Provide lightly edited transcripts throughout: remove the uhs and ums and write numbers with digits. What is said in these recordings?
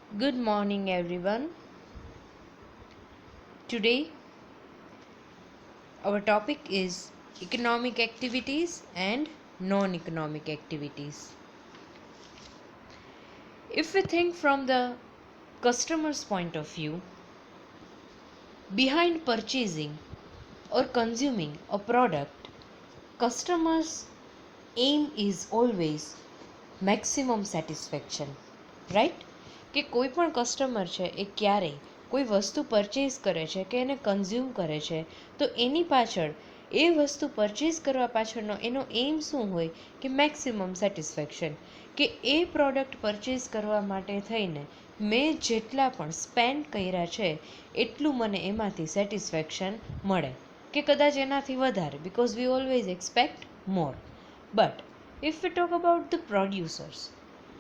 Good morning, everyone. Today, our topic is economic activities and non economic activities. If we think from the customer's point of view, behind purchasing or consuming a product, customers' aim is always maximum satisfaction, right? કે કોઈ પણ customer છે એ ક્યારેય કોઈ વસ્તુ purchase કરે છે કે એને કન્ઝ્યુમ કરે છે તો એની પાછળ એ વસ્તુ પરચેઝ કરવા પાછળનો એનો એમ શું હોય કે મેક્સિમમ સેટિસ્ફેક્શન, કે એ પ્રોડક્ટ પરચેઝ કરવા માટે થઈને મેં જેટલા પણ સ્પેન્ડ કર્યા છે એટલું મને એમાંથી સેટિસ્ફેક્શન મળે, કે કદાચ એનાથી વધારે, because we always expect more. But if V talk about the producers,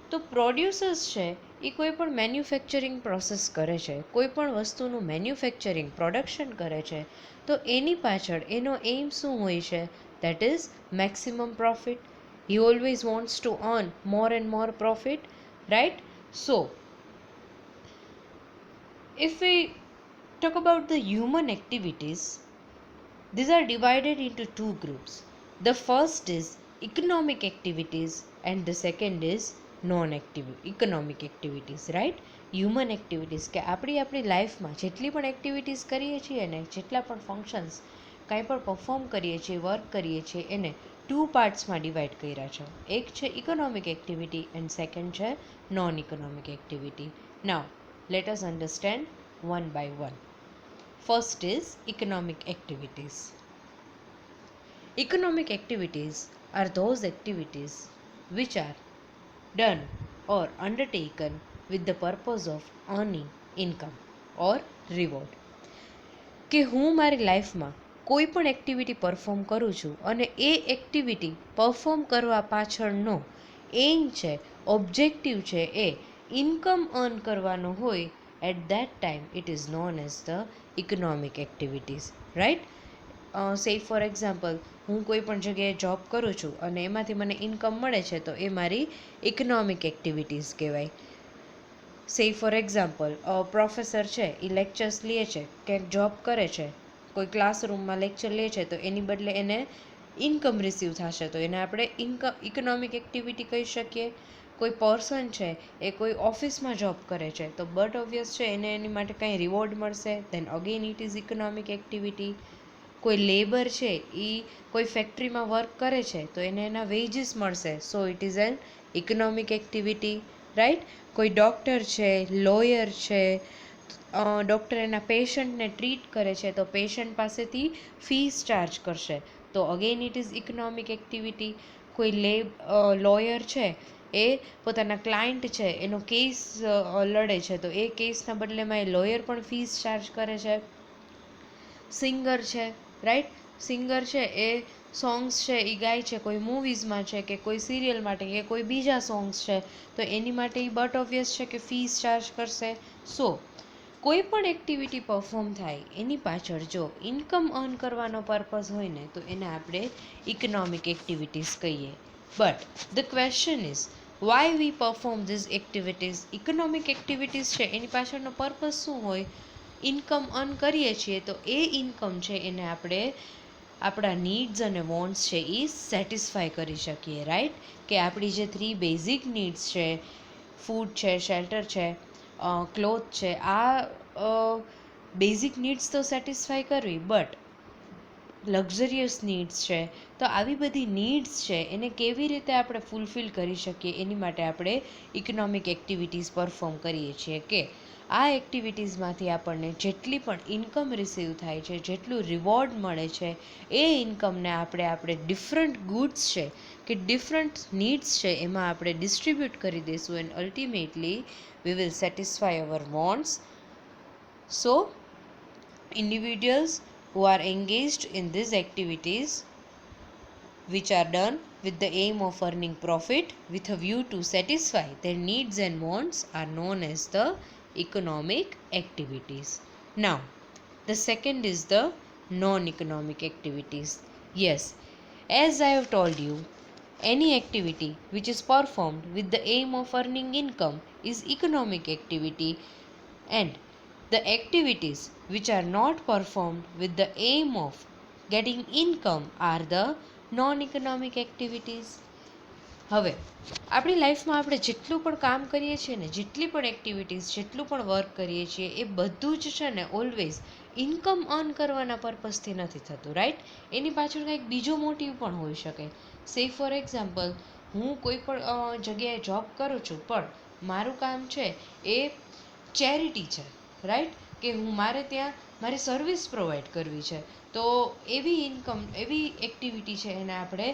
તો પ્રોડ્યુસર્સ છે એ કોઈ પણ મેન્યુફેક્ચરિંગ પ્રોસેસ કરે છે, કોઈ પણ વસ્તુનું મેન્યુફેક્ચરિંગ પ્રોડક્શન કરે છે, તો એની પાછળ એનો એમ શું હોય છે? That is maximum profit. He always wants to earn more and more profit, right? So if we talk about the human activities, these are divided into two groups. The first is economic activities and the second is non-economic activities, right? Human activities, કે આપણી લાઈફમાં જેટલી પણ activities કરીએ છીએ ને, જેટલા પણ ફંક્શન્સ કાંઈ પણ પરફોર્મ કરીએ છીએ, વર્ક કરીએ છીએ, એને ટુ પાર્ટ્સમાં ડિવાઈડ કર્યા છે. એક છે ઇકોનોમિક એક્ટિવિટી એન્ડ સેકન્ડ છે non economic activity. Now let us understand one by one. First is economic activities. Economic activities are those activities which are done or undertaken with the purpose of earning income or reward. કે હું મારી લાઈફમાં કોઈ પણ activity perform કરું છું અને એ activity perform કરવા પાછળનો એમ છે, ઓબ્જેક્ટિવ છે, એ ઇન્કમ અર્ન કરવાનો હોય, at that time it is known as the economic activities, right? Say for example, હું કોઈ પણ જગ્યાએ જોબ કરું છું અને એમાંથી મને ઇન્કમ મળે છે તો એ મારી ઇકોનોમિક એક્ટિવિટીઝ કહેવાય. સે ફોર એક્ઝામ્પલ, પ્રોફેસર છે એ લેક્ચર્સ લે છે, ક્યાંક જોબ કરે છે, કોઈ ક્લાસરૂમમાં લેક્ચર લે છે, તો એની બદલે એને ઇન્કમ રિસીવ થશે તો એને આપણે ઇકોનોમિક એક્ટિવિટી કહી શકીએ. કોઈ પર્સન છે એ કોઈ ઓફિસમાં જોબ કરે છે તો બટ ઓબ્વિયસ છે એને એની માટે કાંઈ રિવોર્ડ મળશે, then again it is economic activity. કોઈ લેબર છે એ કોઈ ફેક્ટરીમાં વર્ક કરે છે તો એને એના વેજીસ મળશે, so it is an economic activity, right? કોઈ ડૉક્ટર છે, લોયર છે, ડૉક્ટર એના પેશન્ટને ટ્રીટ કરે છે તો પેશન્ટ પાસેથી ફીસ ચાર્જ કરશે, તો again it is economic activity. કોઈ લોયર છે એ પોતાના ક્લાયન્ટ છે એનો કેસ લડે છે તો એ કેસના બદલેમાં એ લોયર પણ ફીસ ચાર્જ કરે છે. સિંગર છે, રાઈટ? સિંગર છે એ સોંગ્સ છે એ ગાય છે, કોઈ મૂવીઝમાં છે કે કોઈ સિરિયલ માટે કે કોઈ બીજા સોંગ્સ છે, તો એની માટે એ બટ ઓબ્વિયસ છે કે ફીસ ચાર્જ કરશે. સો કોઈ પણ એક્ટિવિટી પરફોર્મ થાય એની પાછળ જો ઇન્કમ અર્ન કરવાનો પર્પઝ હોય ને તો એને આપણે ઇકોનોમિક એક્ટિવિટીઝ કહીએ. But the question is why we perform these activities. Economic activities છે એની પાછળનો પર્પઝ શું હોય? ઇન્કમ અર્ન કરીએ છીએ તો એ ઇન્કમ છે એને આપણે આપણા નીડ્સ અને વોન્ટ્સ છે એ સેટિસ્ફાય કરી શકીએ, રાઈટ? કે આપણી જે 3 બેઝિક નીડ્સ છે, ફૂડ છે, શેલ્ટર છે, ક્લોથ છે, આ બેઝિક નીડ્સ તો સેટિસ્ફાય કરવી, બટ લક્ઝરિયસ નીડ્સ છે, તો આવી બધી નીડ્સ છે એને કેવી રીતે આપણે ફૂલફિલ કરી શકીએ એની માટે આપણે ઇકોનોમિક એક્ટિવિટીઝ પરફોર્મ કરીએ છીએ. કે આ એક્ટિવિટીઝમાંથી આપણને જેટલી પણ ઇન્કમ રિસીવ થાય છે, જેટલું રિવોર્ડ મળે છે, એ ઇન્કમને આપણે ડિફરન્ટ ગુડ્સ છે કે ડિફરન્ટ નીડ્સ છે એમાં આપણે ડિસ્ટ્રીબ્યુટ કરી દઈશું, and ultimately we will satisfy our wants. So individuals who are engaged in these activities which are done with the aim of earning profit with a view to satisfy their needs and wants are known as the economic activities. Now the second is the non economic activities. Yes, as I have told you, Any activity which is performed with the aim of earning income is economic activity, and the activities which are not performed with the aim of getting income are the non-economic activities. હવે આપણી લાઈફમાં આપણે જેટલું પણ કામ કરીએ છીએ ને, જેટલી પણ એક્ટિવિટીઝ, જેટલું પણ વર્ક કરીએ છીએ, એ બધું જ છે ને ઓલવેઝ ઇન્કમ અર્ન કરવાના પર્પઝથી નથી થતું, રાઈટ? એની પાછળ કંઈક બીજો મોટિવ પણ હોઈ શકે. સે ફોર એક્ઝામ્પલ, હું કોઈ પણ જગ્યાએ જોબ કરું છું, પણ મારું કામ છે એ ચેરિટી છે, રાઈટ? કે મારે ત્યાં મારી સર્વિસ પ્રોવાઈડ કરવી છે, તો એવી ઇન્કમ, એવી એક્ટિવિટી છે એને આપણે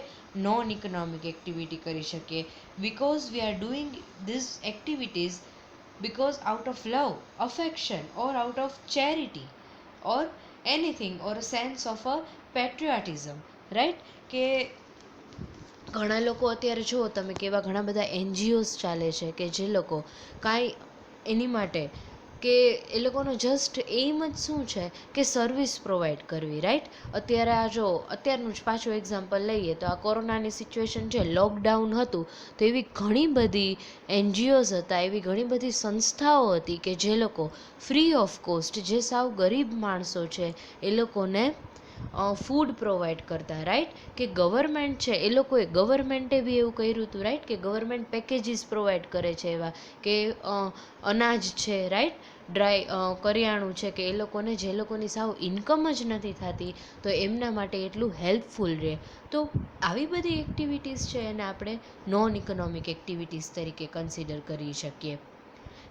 નોન ઇકોનોમિક એક્ટિવિટી કરી શકીએ, because we are doing this activities because out of love, affection, or out of charity, or anything, or a sense of a patriotism, right? કે ઘણા લોકો અત્યારે જુઓ તમે કેવા ઘણા બધા એનજીઓઝ ચાલે છે કે જે લોકો કાંઈ એની માટે કે એ લોકોનો જસ્ટ એમ જ શું છે કે સર્વિસ પ્રોવાઈડ કરવી, રાઈટ? અત્યારે આ જો અત્યારનું જ પાછું એક્ઝામ્પલ લઈએ તો આ કોરોનાની સિચ્યુએશન છે, લોકડાઉન હતું, તો એવી ઘણી બધી એનજીઓઝ હતા, એવી ઘણી બધી સંસ્થાઓ હતી કે જે લોકો ફ્રી ઓફ કોસ્ટ, જે સાવ ગરીબ માણસો છે એ લોકોને ફૂડ પ્રોવાઈડ કરતા, રાઈટ? કે ગવર્મેન્ટ છે એ લોકોએ, ગવર્મેન્ટે બી એવું કર્યું હતું, રાઈટ? કે ગવર્મેન્ટ પેકેજીસ પ્રોવાઈડ કરે છે એવા કે અનાજ છે, રાઈટ? ડ્રાય કરિયાણું છે, કે એ લોકોને જે લોકોની સાવ ઇન્કમ જ નથી થતી તો એમના માટે એટલું હેલ્પફુલ રહે. તો આવી બધી એક્ટિવિટીઝ છે એને આપણે નોન ઇકોનોમિક એક્ટિવિટીઝ તરીકે કન્સિડર કરી શકીએ.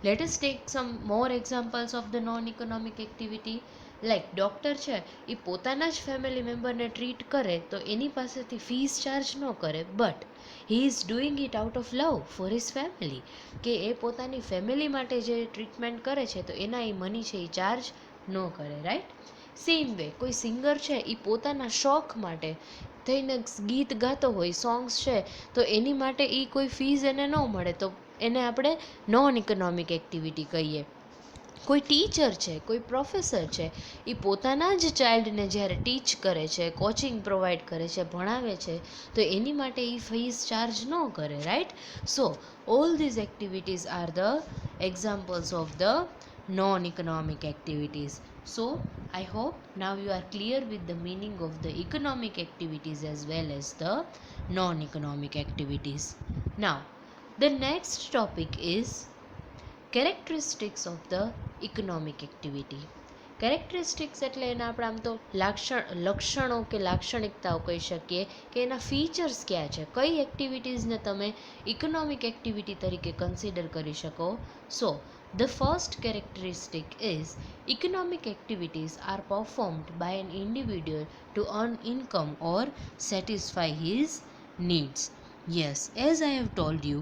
Let us take some more examples of the non-economic activity. Like doctor છે એ પોતાના જ ફેમિલી મેમ્બરને ટ્રીટ કરે તો એની પાસેથી ફીસ ચાર્જ ન કરે, but he is doing it out of love for his family, કે એ પોતાની ફેમિલી માટે જે ટ્રીટમેન્ટ કરે છે તો એના એ મની છે એ ચાર્જ ન કરે, રાઈટ? સેમ વે કોઈ સિંગર છે એ પોતાના શોખ માટે થઈને ગીત ગાતો હોય, સોંગ્સ છે, તો એની માટે એ કોઈ ફીસ એને ન મળે તો એને આપણે નોન ઇકોનોમિક એક્ટિવિટી કહીએ. કોઈ ટીચર છે, કોઈ પ્રોફેસર છે, એ પોતાના જ ચાઇલ્ડને જ્યારે ટીચ કરે છે, કોચિંગ પ્રોવાઈડ કરે છે, ભણાવે છે, તો એની માટે એ ફીસ ચાર્જ ન કરે, right? So all these activities are the examples of the non-economic activities. So I hope now you are clear with the meaning of the economic activities as well as the non-economic activities. Now the next topic is characteristics of the economic activity. Characteristics એટલે એના આપણે આમ તો લક્ષણો કે લાક્ષણિકતાઓ કહી શકીએ કે એના ફીચર્સ ક્યાં છે, કઈ એક્ટિવિટીઝને તમે ઇકોનોમિક એક્ટિવિટી તરીકે કન્સિડર કરી શકો. સો the first characteristic is economic activities are performed by an individual to earn income or satisfy his needs. Yes, as I have told you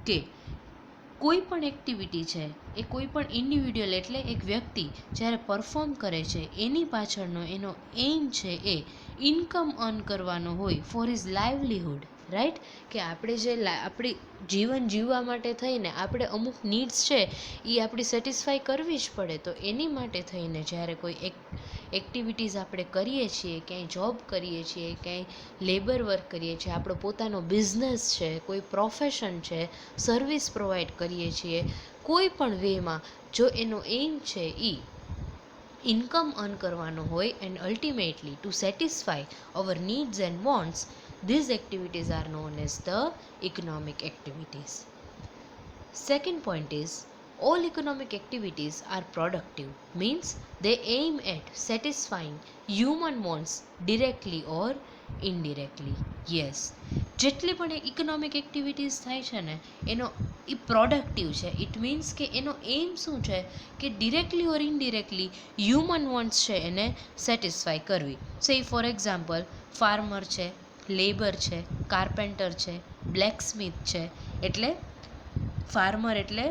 કે કોઈ પણ એક્ટિવિટી છે એ કોઈ પણ ઇન્ડિવિડ્યુઅલ એટલે એક વ્યક્તિ જ્યારે પરફોર્મ કરે છે એની પાછળનો એનો એમ છે એ ઇન્કમ અર્ન કરવાનો હોય ફોર હિઝ લાઇવલીહુડ, રાઈટ? કે આપણે જે આપણી જીવન જીવવા માટે થઈને આપણે અમુક નીડ્સ છે એ આપણી સેટિસ્ફાઈ કરવી જ પડે, તો એની માટે થઈને જ્યારે કોઈ એક્ટિવિટીઝ આપણે કરીએ છીએ, ક્યાંય જોબ કરીએ છીએ, ક્યાંય લેબર વર્ક કરીએ છીએ, આપણો પોતાનો બિઝનેસ છે, કોઈ પ્રોફેશન છે, સર્વિસ પ્રોવાઈડ કરીએ છીએ, કોઈ પણ વેમાં જો એનો એમ છે એ ઇન્કમ અર્ન કરવાનો હોય and ultimately to satisfy our needs and wants, these activities are known as the economic activities. Second point is all economic activities are productive, means they aim at satisfying human wants directly or indirectly. Yes, જેટલી પણ economic activities થાય છે ને એનો એ productive છે. It means કે એનો એમ શું છે કે directly or indirectly human wants છે એને સેટિસ્ફાય કરવી. સે ફોર એક્ઝામ્પલ ફાર્મર છે, લેબર છે, કાર્પેન્ટર છે, બ્લેકસ્મિથ છે, એટલે ફાર્મર એટલે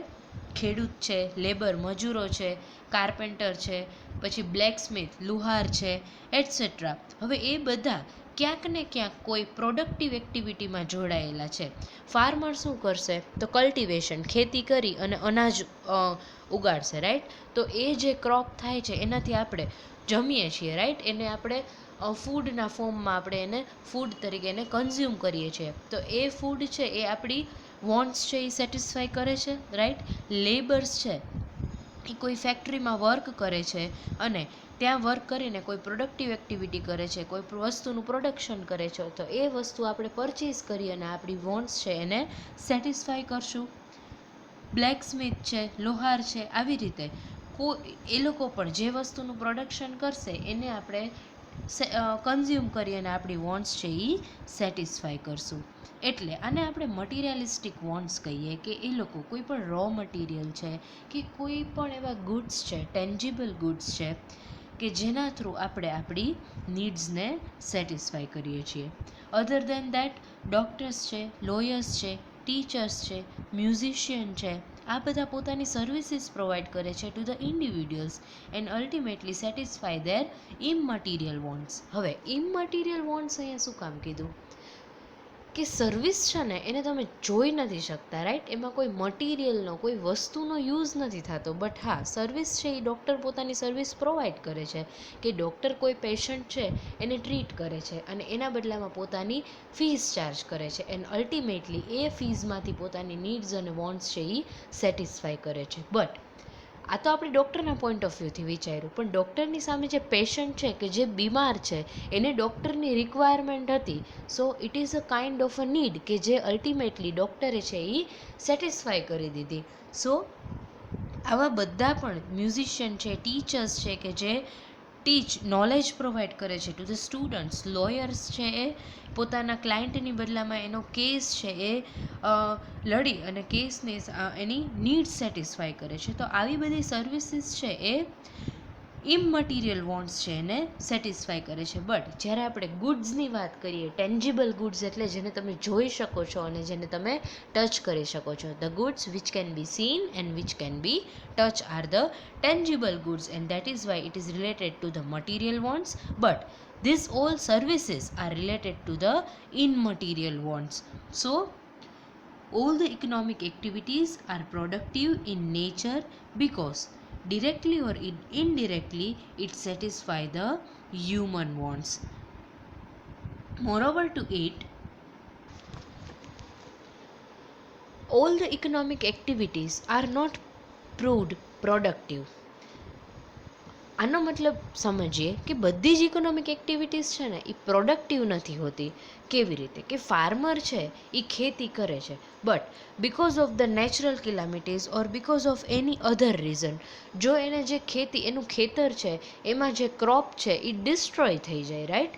ખેડૂત છે, લેબર મજૂરો છે, કાર્પેન્ટર છે, પછી બ્લેકસ્મિથ લુહાર છે, એટસેટ્રા. હવે એ બધા ક્યાંક ને ક્યાંક કોઈ પ્રોડક્ટિવ એક્ટિવિટીમાં જોડાયેલા છે. ફાર્મર શું કરશે તો કલ્ટિવેશન, ખેતી કરી અને અનાજ ઉગાડશે, રાઈટ? તો એ જે ક્રોપ થાય છે એનાથી આપણે જમીએ છીએ, રાઈટ? એને આપણે ફૂડના ફોર્મમાં આપણે એને ફૂડ તરીકે એને કન્ઝ્યુમ કરીએ છીએ. તો એ ફૂડ છે એ આપણી વોન્ટ્સ છે એ સેટિસ્ફાય કરે છે, રાઈટ. લેબર્સ છે એ કોઈ ફેક્ટરીમાં વર્ક કરે છે અને ત્યાં વર્ક કરીને કોઈ પ્રોડક્ટિવ એક્ટિવિટી કરે છે, કોઈ વસ્તુનું પ્રોડક્શન કરે છે, તો એ વસ્તુ આપણે પરચેઝ કરી અને આપણી વોન્ટ્સ છે એને સેટિસ્ફાય કરશું. બ્લેકસ્મિથ છે, લોહાર છે, આવી રીતે એ લોકો પણ જે વસ્તુનું પ્રોડક્શન કરશે એને આપણે કન્ઝ્યુમ કરી અને આપણી વોન્ટ્સ છે એ સેટિસ્ફાય કરશું. એટલે આને આપણે મટીરિયલિસ્ટિક વોન્ટ્સ કહીએ, કે એ લોકો કોઈ પણ રો મટીરિયલ છે કે કોઈ પણ એવા ગુડ્સ છે, ટેન્જિબલ ગુડ્સ છે કે જેના થ્રુ આપણે આપણી નીડ્સને સેટિસ્ફાય કરીએ છીએ. અધર દેન દેટ ડૉક્ટર્સ છે, લોયર્સ છે, ટીચર્સ છે, મ્યુઝિશિયન છે, આ બધા પોતાની સર્વિસીસ પ્રોવાઈડ કરે છે to the individuals and ultimately satisfy their immaterial wants. હવે ઇમમટીરિયલ વોન્ટ્સ અહીંયા શું કામ કીધું કે સર્વિસ છે ને એને તમે જોઈ નથી શકતા, રાઈટ. એમાં કોઈ મટીરિયલનો, કોઈ વસ્તુનો યુઝ નથી થતો. બટ હા, સર્વિસ છે એ ડૉક્ટર પોતાની સર્વિસ પ્રોવાઈડ કરે છે, કે ડૉક્ટર કોઈ પેશન્ટ છે એને ટ્રીટ કરે છે અને એના બદલામાં પોતાની ફીસ ચાર્જ કરે છે એન્ડ અલ્ટિમેટલી એ ફીઝમાંથી પોતાની નીડ્સ અને વોન્ટ્સ છે એ સેટિસ્ફાય કરે છે. બટ આ તો આપણે ડૉક્ટરના પોઈન્ટ ઓફ વ્યૂથી વિચાર્યું, પણ ડૉક્ટરની સામે જે પેશન્ટ છે કે જે બીમાર છે એને ડૉક્ટરની રિક્વાયરમેન્ટ હતી, so it is a kind of a need કે જે અલ્ટિમેટલી ડૉક્ટરે છે એ સેટિસ્ફાય કરી દીધી. સો આવા બધા પણ મ્યુઝિશિયન છે, ટીચર્સ છે કે જે નોલેજ પ્રોવાઈડ કરે છે ટુ ધ સ્ટુડન્ટ્સ, લોયર્સ છે એ પોતાના ક્લાયન્ટની બદલામાં એનો કેસ છે એ લડી અને કેસને એની નીડ્સ સેટિસ્ફાય કરે છે. તો આવી બધી સર્વિસીસ છે એ ઇમમટીરિયલ વોન્ટ્સ છે એને સેટિસ્ફાય કરે છે. બટ જ્યારે આપણે ગુડ્સની વાત કરીએ, ટેન્જિબલ ગુડ્સ એટલે જેને તમે જોઈ શકો છો અને જેને તમે ટચ કરી શકો છો, the goods which can be scene and which can be touch are the tangible goods, and that is why it is related to the material wants. But these all services are related to the immaterial wants. So all the economic activities are productive in nature because directly or indirectly it satisfy the human wants. Moreover to it, all the economic activities are not proved productive. આનો મતલબ સમજીએ કે બધી જ economic activities છે ને એ productive નથી હોતી. કેવી રીતે કે ફાર્મર છે એ ખેતી કરે છે, but because of the natural calamities or because of any other reason, જો એને જે ખેતી એનું ખેતર છે એમાં જે ક્રોપ છે એ ડિસ્ટ્રોય થઈ જાય, રાઈટ,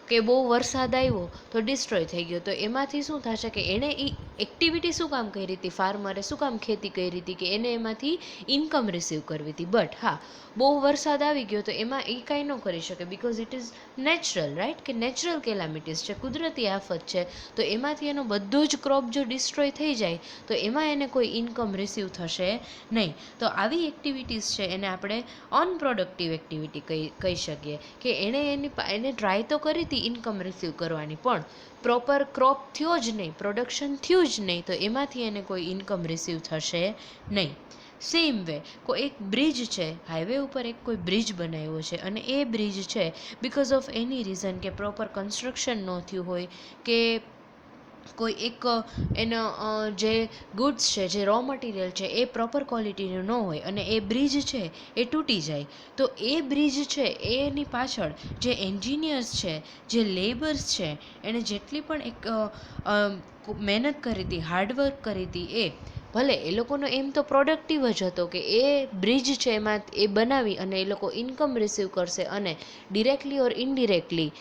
કે બહુ વરસાદ આવ્યો તો ડિસ્ટ્રોય થઈ ગયો, તો એમાંથી શું થશે કે એણે એ એક્ટિવિટી શું કામ કરી હતી, ફાર્મરે શું કામ ખેતી કરી હતી, કે એને એમાંથી ઇન્કમ રિસીવ કરવી હતી. બટ હા, બહુ વરસાદ આવી ગયો તો એમાં એ કાંઈ ન કરી શકે because it is natural, right, કે નેચરલ કેલામિટીઝ છે, કુદરતી આફત છે, તો એમાંથી એનો બધો જ ક્રોપ જો ડિસ્ટ્રોય થઈ જાય તો એમાં એને કોઈ ઇન્કમ રિસીવ થશે નહીં. તો આવી એક્ટિવિટીઝ છે એને આપણે અનપ્રોડક્ટિવ એક્ટિવિટી કહી શકીએ, કે એને ટ્રાય તો કરી હતી ઇન્કમ રિસીવ કરવાની, પણ પ્રોપર ક્રોપ થયો જ નહીં, પ્રોડક્શન થયું જ નહીં, તો એમાંથી એને કોઈ ઇન્કમ રિસીવ થશે નહીં. સેમ વે એક બ્રિજ છે, હાઈવે ઉપર એક કોઈ બ્રિજ બનાવ્યો છે અને એ બ્રિજ છે બિકોઝ ઓફ એની રીઝન કે પ્રોપર કન્સ્ટ્રક્શન ન થયું હોય કે કોઈ એક એનો જે ગુડ્સ છે, જે રો મટીરિયલ છે એ પ્રોપર ક્વોલિટીનું ન હોય અને એ બ્રિજ છે એ તૂટી જાય, તો એ બ્રિજ છે એની પાછળ જે એન્જિનિયર્સ છે, જે લેબર્સ છે, એણે જેટલી પણ એક મહેનત કરી હતી, હાર્ડવર્ક કરી હતી, એ ભલે એ લોકોનો એમ તો પ્રોડક્ટિવ જ હતો કે એ બ્રિજ છે એમાં એ બનાવી અને એ લોકો ઇન્કમ રિસીવ કરશે અને ડિરેક્ટલી ઓર ઇનડિરેક્ટલી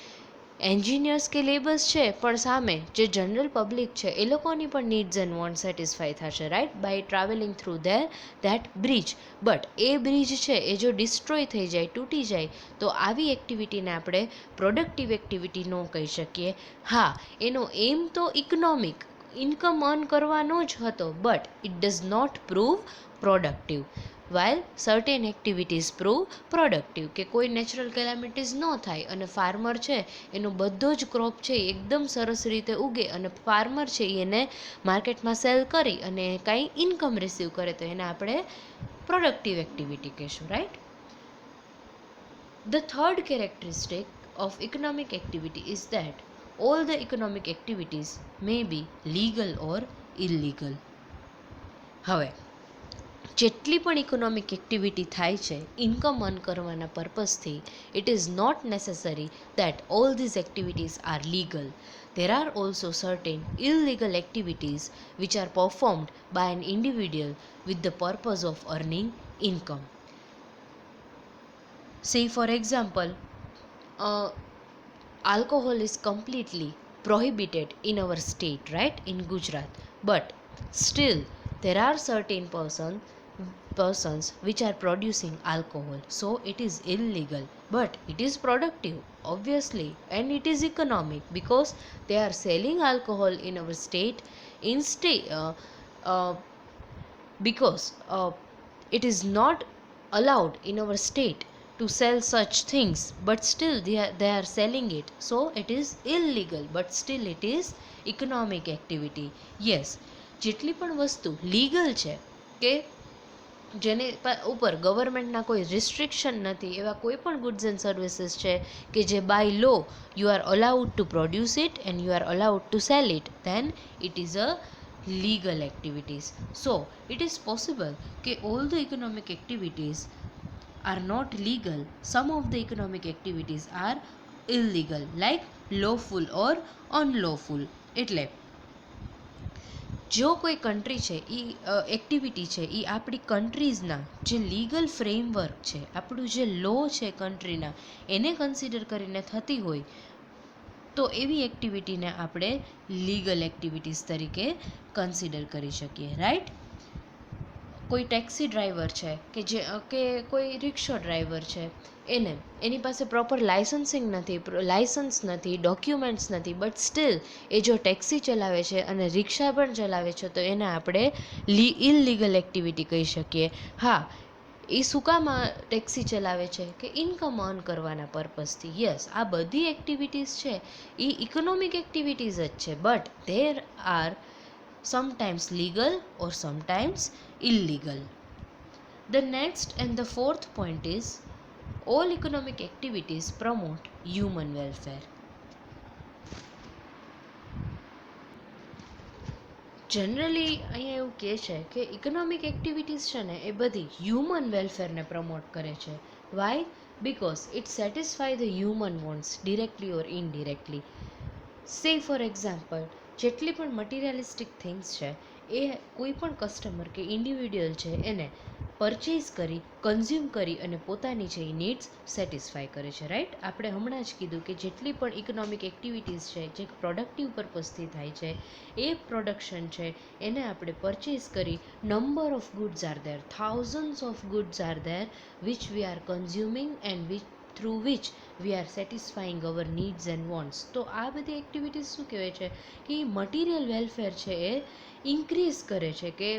એન્જિનિયર્સ કે લેબર્સ છે પણ સામે જે જનરલ પબ્લિક છે એ લોકોની પણ નીડ્સ એન્ડ વોન્ટ સેટિસ્ફાય થશે, right, by travelling through that bridge. But એ બ્રિજ છે એ જો ડિસ્ટ્રોય થઈ જાય, તૂટી જાય, તો આવી એક્ટિવિટીને આપણે પ્રોડક્ટિવ એક્ટિવિટી ન કહી શકીએ. હા, એનો એમ તો ઇકોનોમિક ઇન્કમ અર્ન કરવાનો જ હતો, but it does not prove productive. while certain activities prove productive, કે કોઈ નેચરલ કેલામિટીઝ ન થાય અને ફાર્મર છે એનો બધો જ ક્રોપ છે એ એકદમ સરસ રીતે ઉગે અને ફાર્મર છે એને માર્કેટમાં સેલ કરી અને કાંઈ ઇન્કમ રિસીવ કરે, તો એને આપણે પ્રોડક્ટિવ એક્ટિવિટી કહીશું, right. The third characteristic of economic activity is that all the economic activities may be legal or illegal. હવે જેટલી પણ ઇકોનોમિક એક્ટિવિટી થાય છે ઇન્કમ અર્ન કરવાના પર્પઝથી, it is not necessary that all these activities are legal. There are also certain illegal activities which are performed by an individual with the purpose of earning income. Say for example, alcohol is completely prohibited in our state, right, in Gujarat, but still there are certain persons which are producing alcohol, so it is illegal, but it is productive obviously, and it is economic because they are selling alcohol in our state because it is not allowed in our state to sell such things, but still they are selling it, so it is illegal, but still it is economic activity. Yes, જેટલી પણ વસ્તુ legal છે કે જેને ઉપર ગવર્મેન્ટના કોઈ restriction નથી, એવા કોઈ પણ ગુડ્સ એન્ડ સર્વિસીસ છે કે જે by law you are allowed to produce it and you are allowed to sell it, then it is a legal activities. So it is possible that all the economic activities are not legal. Some of the economic activities are illegal, like lawful or unlawful. એટલે જો કોઈ country છે એ activity છે એ આપણી કન્ટ્રીઝના જે legal framework છે, આપણું જે લો છે કન્ટ્રીના, એને કન્સિડર કરીને થતી હોય તો એવી એક્ટિવિટીને આપણે લીગલ એક્ટિવિટીઝ તરીકે કન્સિડર કરી શકીએ, રાઈટ. કોઈ ટેક્સી ડ્રાઈવર છે કે કોઈ રિક્ષા ડ્રાઈવર છે, એની પાસે પ્રોપર લાઇસન્સ નથી, ડોક્યુમેન્ટ્સ નથી, બટ સ્ટીલ એ જો ટેક્સી ચલાવે છે અને રિક્ષા પણ ચલાવે છે તો એને આપણે ઇલલીગલ એક્ટિવિટી કહી શકીએ. હા, એ શું કામ ટેક્સી ચલાવે છે કે ઇન્કમ અર્ન કરવાના પર્પઝથી. યસ, આ બધી એક્ટિવિટીઝ છે એ ઇકોનોમિક એક્ટિવિટીઝ જ છે, but there are sometimes legal or sometimes illegal. The next and the fourth point is all economic activities promote human welfare. Generally અહીંયા એવું કહે છે કે ઇકોનોમિક એક્ટિવિટીઝ છે ને એ બધી હ્યુમન વેલફેરને પ્રમોટ કરે છે. Why? Because it satisfy the human wants directly or indirectly. Say for example, જેટલી પણ મટીરિયલિસ્ટિક થિંગ્સ છે એ કોઈ પણ કસ્ટમર કે ઇન્ડિવિડ્યુઅલ છે એને પરચેઝ કરી, કન્ઝ્યુમ કરી અને પોતાની જે નીડ્સ સેટિસ્ફાય કરે છે, રાઈટ. આપણે હમણાં જ કીધું કે જેટલી પણ ઇકોનોમિક એક્ટિવિટીઝ છે જે પ્રોડક્ટિવ પર્પઝથી થાય છે, એ પ્રોડક્શન છે એને આપણે પરચેઝ કરી, number of goods are there, thousands of goods are there which we are consuming and through which we are satisfying our needs and wants. તો આ બધી એક્ટિવિટીઝ શું કહેવાય છે કે મટીરિયલ વેલફેર છે એ ઇન્ક્રીઝ કરે છે. કે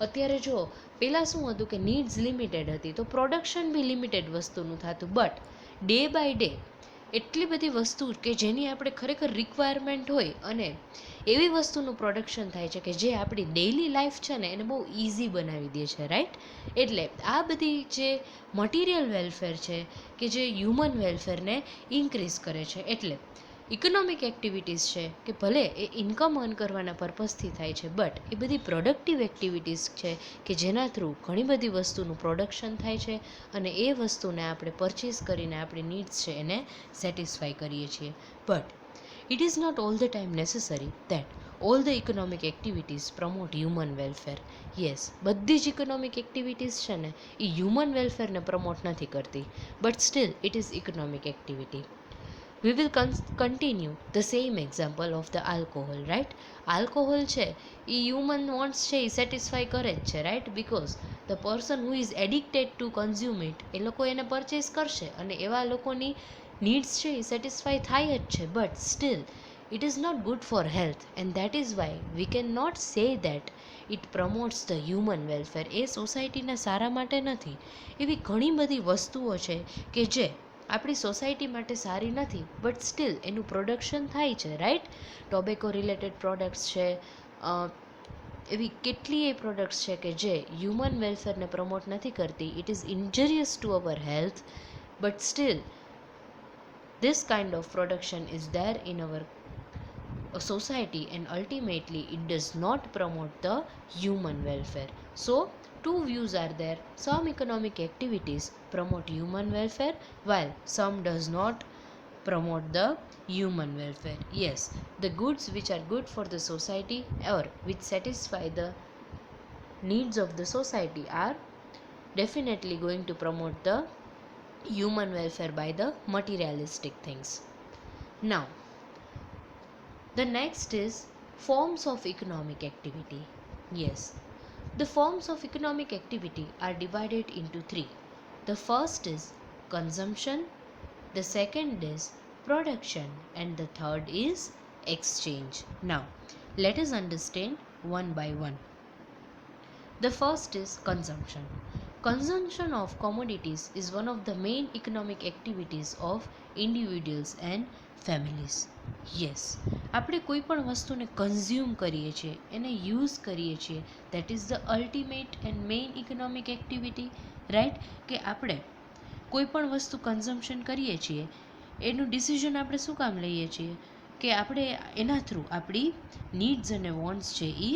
અત્યારે જો પહેલાં શું હતું કે નીડ્સ લિમિટેડ હતી તો પ્રોડક્શન બી લિમિટેડ વસ્તુનું થતું, બટ ડે બાય ડે એટલી બધી વસ્તુ કે જેની આપણે ખરેખર રિક્વાયરમેન્ટ હોય અને એવી વસ્તુનું પ્રોડક્શન થાય છે કે જે આપણી ડેઇલી લાઈફ છે ને એને બહુ ઇઝી બનાવી દે છે, રાઈટ. એટલે આ બધી જે મટીરિયલ વેલફેર છે કે જે હ્યુમન વેલફેરને ઇન્ક્રીઝ કરે છે. એટલે ઇકોનોમિક એક્ટિવિટીઝ છે કે ભલે એ ઇન્કમ અર્ન કરવાના પર્પઝથી થાય છે, બટ એ બધી પ્રોડક્ટિવ એક્ટિવિટીઝ છે કે જેના થ્રુ ઘણી બધી વસ્તુનું પ્રોડક્શન થાય છે અને એ વસ્તુને આપણે પરચેઝ કરીને આપણી નીડ્સ છે એને સેટિસ્ફાય કરીએ છીએ. But it is not all the time necessary that all the economic activities promote human welfare. Yes, બધી જ ઇકોનોમિક એક્ટિવિટીઝ છે ને એ હ્યુમન વેલફેરને પ્રમોટ નથી કરતી, but still it is economic activity. We will continue the same example of the alcohol, right? Alcohol છે એ human wants છે એ satisfy કરે જ છે, right. Because the person who is addicted to consume it એ લોકો એને પરચેસ કરશે અને એવા લોકોની નીડ્સ છે એ સેટિસ્ફાય થાય જ છે, but still it is not good for health, and that is why we cannot say that it promotes the human welfare. એ સોસાયટીના સારા માટે નથી. એવી ઘણી બધી વસ્તુઓ છે કે જે આપણી સોસાયટી માટે સારી નથી, બટ સ્ટીલ એનું પ્રોડક્શન થાય છે, રાઈટ. ટોબેકો રિલેટેડ પ્રોડક્ટ્સ છે, એવી કેટલીય પ્રોડક્ટ્સ છે કે જે હ્યુમન વેલફેરને પ્રમોટ નથી કરતી. It is ઇન્જરિયસ to our health, but still This kind of production is there in our society, and ultimately it does not promote the human welfare. So two views are there. Some economic activities promote human welfare while some does not promote the human welfare. Yes, the goods which are good for the society or which satisfy the needs of the society are definitely going to promote the human welfare by the materialistic things. Now, the next is forms of economic activity. Yes, the forms of economic activity are divided into three. The first is consumption, the second is production, and the third is exchange. Now, let us understand one by one. The first is consumption. Consumption of commodities is one of the main economic activities of individuals and families. Yes, આપણે કોઈ પણ વસ્તુને consume કરીએ છીએ, એને use કરીએ છીએ, that is the ultimate and main economic activity, right? કે આપણે કોઈ પણ વસ્તુ કન્ઝમ્પશન કરીએ છીએ એનું ડિસિઝન આપણે શું કામ લઈએ છીએ કે આપણે એના થ્રુ આપણી નીડ્સ અને વોન્ટ્સ છે એ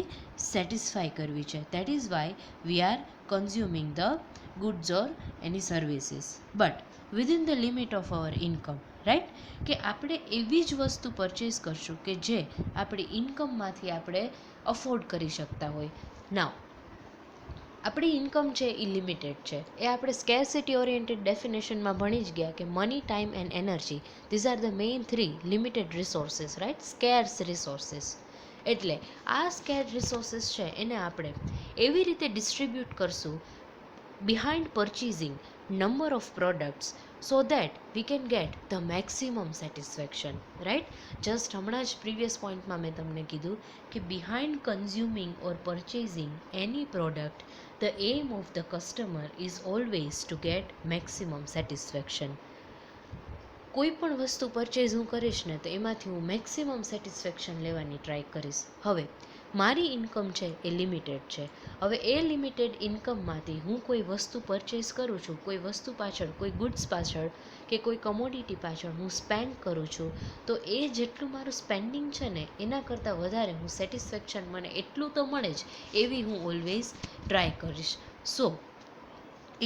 સેટિસ્ફાય કરવી છે. That is why we are consuming the goods or any services, but within the limit of our income, right? કે આપણે એવી જ વસ્તુ પરચેઝ કરશું કે જે આપણી ઇન્કમમાંથી આપણે અફોર્ડ કરી શકતા હોય. નાવ આપણી ઇન્કમ છે એ લિમિટેડ છે, એ આપણે સ્કેર્સિટી ઓરિએન્ટેડ ડેફિનેશનમાં ભણી જ ગયા કે money, time and energy, these are the main three limited resources, right? Scarce resources. એટલે આ સ્કેર્સ રિસોર્સિસ છે એને આપણે એવી રીતે ડિસ્ટ્રીબ્યુટ કરશું behind purchasing number of products so that we can get the maximum satisfaction, right? Just હમણાં જ previous પોઈન્ટમાં મેં તમને કીધું કે behind consuming or purchasing any product, the aim of the customer is always to get maximum satisfaction. કોઈ પણ વસ્તુ purchase હું કરીશ ને તો એમાંથી હું મેક્સિમમ સેટિસ્ફેક્શન લેવાની ટ્રાય કરીશ. હવે મારી ઇન્કમ છે એ લિમિટેડ છે. હવે એ લિમિટેડ ઇન્કમમાંથી હું કોઈ વસ્તુ પરચેઝ કરું છું, કોઈ વસ્તુ પાછળ, કોઈ ગુડ્સ પાછળ કે કોઈ કમોડિટી પાછળ હું સ્પેન્ડ કરું છું, તો એ જેટલું મારું સ્પેન્ડિંગ છે ને એના કરતાં વધારે હું સેટિસ્ફેક્શન મને એટલું તો મળે જ એવી હું ઓલવેઝ ટ્રાય કરીશ. So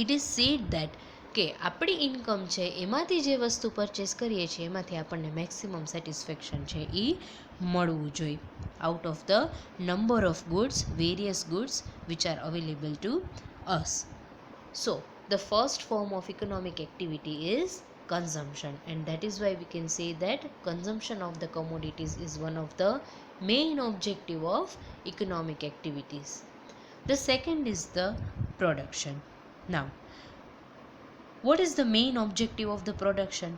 it is sad that કે આપણી ઇન્કમ છે એમાંથી જે વસ્તુ પરચેસ કરીએ છીએ એમાંથી આપણને મેક્સિમમ સેટિસ્ફેક્શન છે એ મળવું જોઈએ out of the number of goods, various goods which are available two us. So the first form of economic activity is consumption, and that is why we can say that consumption of the commodities is one of the main objective of economic activities. The second is the production. Now, what is the main objective of the production?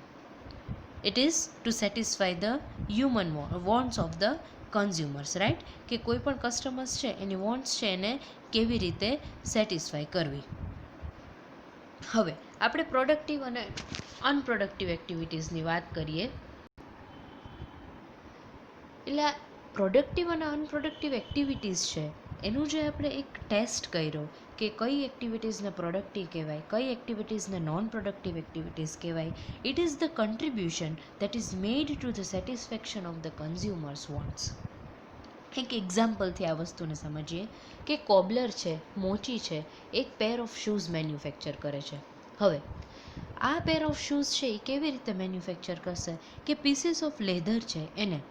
It is to satisfy the human wants of the consumers, right? કે કોઈ પણ customers છે એની wants છે એને કેવી રીતે satisfy કરવી. હવે આપણે પ્રોડક્ટિવ અને અનપ્રોડક્ટિવ એક્ટિવિટીઝની વાત કરીએ. એટલે પ્રોડક્ટિવ અને અનપ્રોડક્ટિવ એક્ટિવિટીઝ છે એનું જે આપણે એક ટેસ્ટ કર્યો કે કઈ એક્ટિવિટીઝને પ્રોડક્ટિવ કહેવાય, કઈ એક્ટિવિટીઝને નોન પ્રોડક્ટિવ એક્ટિવિટીઝ કહેવાય. It is the contribution that is made to the satisfaction of the consumers wants. એક એક્ઝામ્પલથી આ વસ્તુને સમજીએ કે કોબલર છે, મોચી છે, એક પેર ઓફ શૂઝ મેન્યુફેક્ચર કરે છે. હવે આ પેર ઓફ શૂઝ છે એ કેવી રીતે મેન્યુફેક્ચર કરશે કે પીસીસ ઓફ લેધર છે એને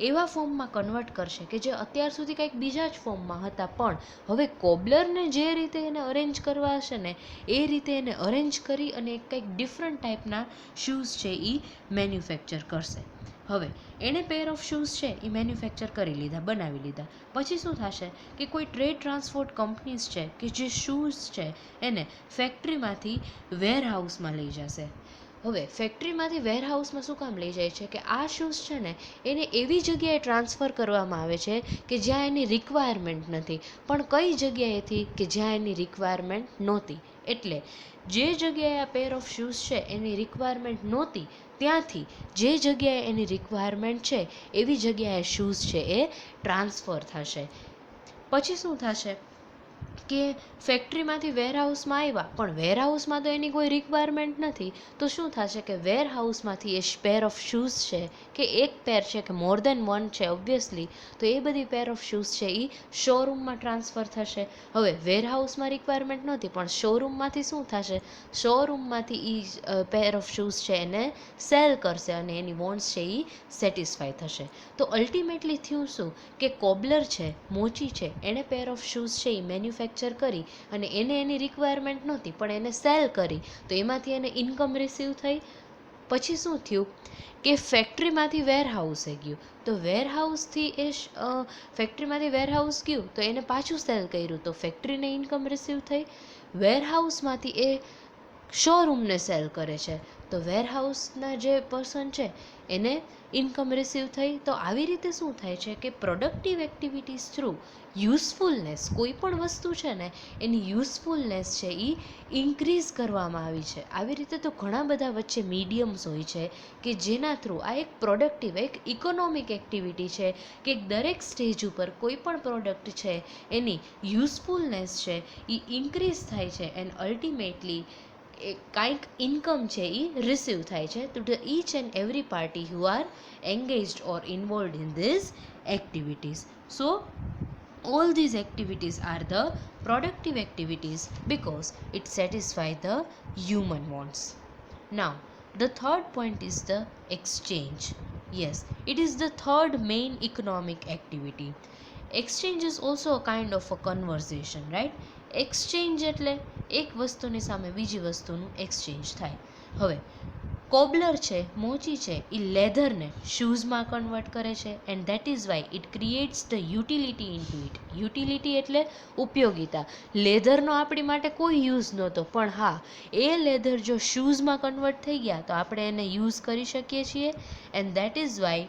એવા ફોર્મમાં કન્વર્ટ કરશે કે જે અત્યાર સુધી કંઈક બીજા જ ફોર્મમાં હતા, પણ હવે કોબલરને જે રીતે એને અરેન્જ કરવા હશે ને એ રીતે એને અરેન્જ કરી અને કંઈક ડિફરન્ટ ટાઈપના શૂઝ છે એ મેન્યુફેક્ચર કરશે. હવે એણે પેર ઓફ શૂઝ છે એ મેન્યુફેક્ચર કરી લીધા, બનાવી લીધા. પછી શું થશે કે કોઈ ટ્રેડ ટ્રાન્સપોર્ટ કંપનીઝ છે કે જે શૂઝ છે એને ફેક્ટરીમાંથી વેરહાઉસમાં લઈ જશે. હવે ફેક્ટરીમાંથી વેરહાઉસમાં શું કામ લઈ જાય છે કે આ શૂઝ છે ને એને એવી જગ્યાએ ટ્રાન્સફર કરવામાં આવે છે કે જ્યાં એની રિક્વાયરમેન્ટ નથી. પણ કઈ જગ્યાએથી કે જ્યાં એની રિક્વાયરમેન્ટ નહોતી. એટલે જે જગ્યાએ આ પેર ઓફ શૂઝ છે એની રિક્વાયરમેન્ટ નહોતી ત્યાંથી જે જગ્યાએ એની રિક્વાયરમેન્ટ છે એવી જગ્યાએ શૂઝ છે એ ટ્રાન્સફર થશે. પછી શું થશે કે ફેક્ટરીમાંથી વેરહાઉસમાં આવ્યા પણ વેરહાઉસમાં તો એની કોઈ રિક્વાયરમેન્ટ નથી, તો શું થશે કે વેરહાઉસમાંથી એ પેર ઓફ શૂઝ છે કે એક પેર છે કે મોર દેન વન છે ઓબ્વિયસલી, તો એ બધી પેર ઓફ શૂઝ છે એ શોરૂમમાં ટ્રાન્સફર થશે. હવે વેરહાઉસમાં રિક્વાયરમેન્ટ નહોતી પણ શોરૂમમાંથી શું થશે, શોરૂમમાંથી એ પેર ઓફ શૂઝ છે એને સેલ કરશે અને એની વોન્ટ્સ છે એ સેટિસ્ફાય થશે. તો અલ્ટિમેટલી થયું શું કે કોબલર છે, મોચી છે, એણે પેર ઓફ શૂઝ છે એ મેન્યુફેક્ચર કરી અને એને એની રિક્વાયરમેન્ટ નહોતી પણ એને સેલ કરી, તો એમાંથી એને ઇન્કમ રિસીવ થઈ. પછી શું થયું કે ફેક્ટરીમાંથી વેરહાઉસે ગયું, તો વેરહાઉસથી એ ફેક્ટરીમાંથી વેરહાઉસ ગયું તો એને પાછું સેલ કર્યું, તો ફેક્ટરીને ઇન્કમ રિસીવ થઈ. વેરહાઉસમાંથી એ શોરૂમને સેલ કરે છે, તો વેરહાઉસના જે પર્સન છે એને ઇન્કમ રિસીવ થઈ. તો આવી રીતે શું થાય છે કે પ્રોડક્ટિવ એક્ટિવિટીઝ થ્રુ યુઝફુલનેસ, કોઈ પણ વસ્તુ છે ને એની યુઝફુલનેસ છે એ ઇન્ક્રીઝ કરવામાં આવી છે. આવી રીતે તો ઘણા બધા વચ્ચે મીડિયમ્સ હોય છે કે જેના થ્રુ આ એક પ્રોડક્ટિવ, એક ઇકોનોમિક એક્ટિવિટી છે કે દરેક સ્ટેજ ઉપર કોઈ પણ પ્રોડક્ટ છે એની યુઝફુલનેસ છે એ ઇન્ક્રીઝ થાય છે એન્ડ અલ્ટિમેટલી કાંઈક ઇન્કમ છે એ રિસીવ થાય છે to the each and every party who are engaged or involved in these activities. So all these activities are the productive activities because it satisfies the human wants. Now the third point is the exchange. Yes, it is the third main economic activity. Exchange is also a kind of a conversation, right? Exchange એટલે એક વસ્તુની સામે બીજી વસ્તુનું exchange થાય. હવે cobbler છે, મોચી છે, એ લેધરને શૂઝમાં કન્વર્ટ કરે છે and that is why it creates the utility into it. Utility એટલે ઉપયોગિતા. લેધરનો આપણી માટે કોઈ યુઝ નહોતો પણ હા, એ લેધર જો શૂઝમાં કન્વર્ટ થઈ ગયા તો આપણે એને યુઝ કરી શકીએ છીએ એન્ડ દેટ ઇઝ વાય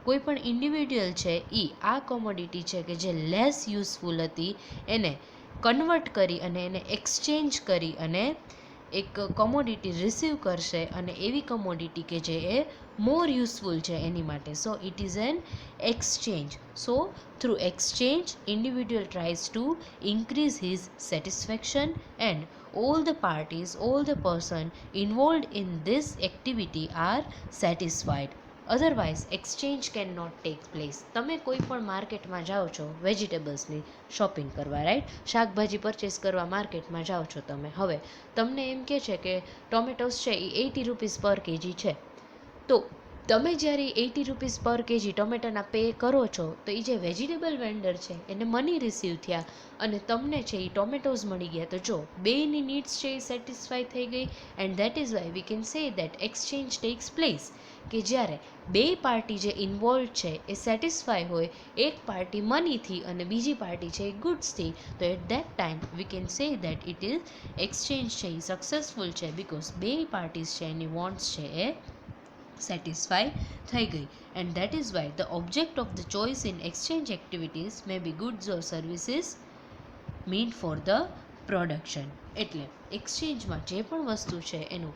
કોઈ પણ ઇન્ડિવિડ્યુઅલ છે એ આ કોમોડિટી છે કે જે લેસ યુઝફુલ હતી એને કન્વર્ટ કરી અને એને એક્સચેન્જ કરી અને એક કોમોડિટી રિસીવ કરશે અને એવી કોમોડિટી કે જે એ મોર યુઝફુલ છે એની માટે. So it is an exchange. So through exchange individual tries two increase his satisfaction and all the parties, all the person involved in this activity are satisfied. Otherwise exchange can not take place. તમે કોઈ પણ માર્કેટમાં જાઓ છો વેજીટેબલ્સની shopping કરવા, right, શાકભાજી purchase કરવા માર્કેટમાં જાઓ છો તમે. હવે તમને એમ કહે છે કે ટોમેટોસ છે એ 80 રૂપીસ પર કેજી છે, તો તમે જ્યારે 80 રૂપીસ પર કેજી ટોમેટોના પે કરો છો તો એ જે વેજીટેબલ વેન્ડર છે એને મની રિસીવ થયા અને તમને છે એ ટોમેટોઝ મળી ગયા. તો જો બેની નીડ્સ છે એ સેટિસ્ફાય થઈ ગઈ and that is why V can say that exchange tax place. કે જ્યારે બે પાર્ટી જે ઇન્વોલ્વ છે એ સેટિસ્ફાય હોય, એક પાર્ટી મનીથી અને બીજી પાર્ટી છે એ ગુડ્સથી, તો at that time we can say that it is exchange છે એ સક્સેસફુલ છે બિકોઝ બે પાર્ટીઝ છે એની વોન્ટ્સ છે એ satisfy થઈ ગઈ. And that is why the object of the choice in exchange activities may be goods or services meant for the production. એટલે એક્સચેન્જમાં જે પણ વસ્તુ છે એનું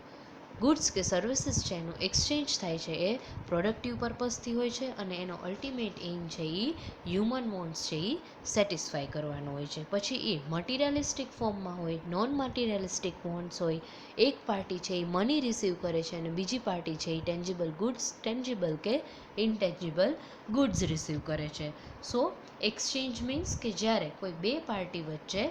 ગુડ્સ કે સર્વિસીસ છે એનું એક્સચેન્જ થાય છે એ પ્રોડક્ટિવ પર્પઝથી હોય છે અને એનો અલ્ટિમેટ એઇમ છે એ હ્યુમન વોન્ટ્સ છે એ સેટિસ્ફાય કરવાનો હોય છે. પછી એ મટીરિયલિસ્ટિક ફોર્મમાં હોય, નોન મટીરિયલિસ્ટિક વોન્ટ્સ હોય. એક પાર્ટી છે એ મની રિસીવ કરે છે અને બીજી પાર્ટી છે એ ટેન્જિબલ ગુડ્સ, ટેન્જિબલ કે ઇનટેન્જિબલ ગુડ્સ રિસીવ કરે છે. સો એક્સચેન્જ મીન્સ કે જ્યારે કોઈ બે પાર્ટી વચ્ચે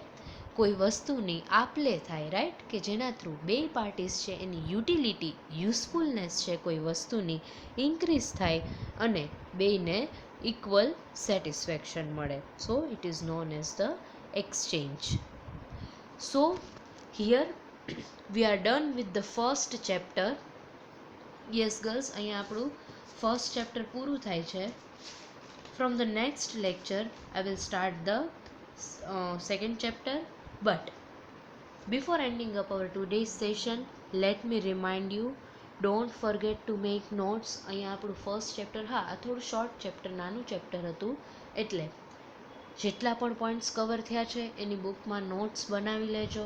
કોઈ વસ્તુની આપલે થાય, રાઈટ, કે જેના થ્રુ બે પાર્ટીઝ છે એની યુટિલિટી, યુઝફુલનેસ છે કોઈ વસ્તુની ઇન્ક્રીઝ થાય અને બેને ઇક્વલ સેટિસ્ફેક્શન મળે. So it is known as the exchange. So here we are done with the first chapter. Yes girls, અહીંયા આપણું ફર્સ્ટ ચેપ્ટર પૂરું થાય છે. From the next lecture I will start the second chapter. But before ending up our today's session, let me remind you, don't forget to make notes. અહીંયા આપણું first chapter, હા આ થોડું શોર્ટ ચેપ્ટર, નાનું chapter હતું એટલે જેટલા પણ પોઈન્ટ્સ કવર થયા છે એની બુકમાં નોટ્સ બનાવી લેજો.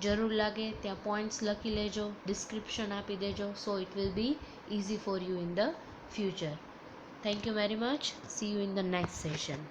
જરૂર લાગે ત્યાં પોઈન્ટ્સ લખી લેજો, ડિસ્ક્રિપ્શન આપી દેજો. So it will be easy for you in the future. Thank you very much. See you in the next session.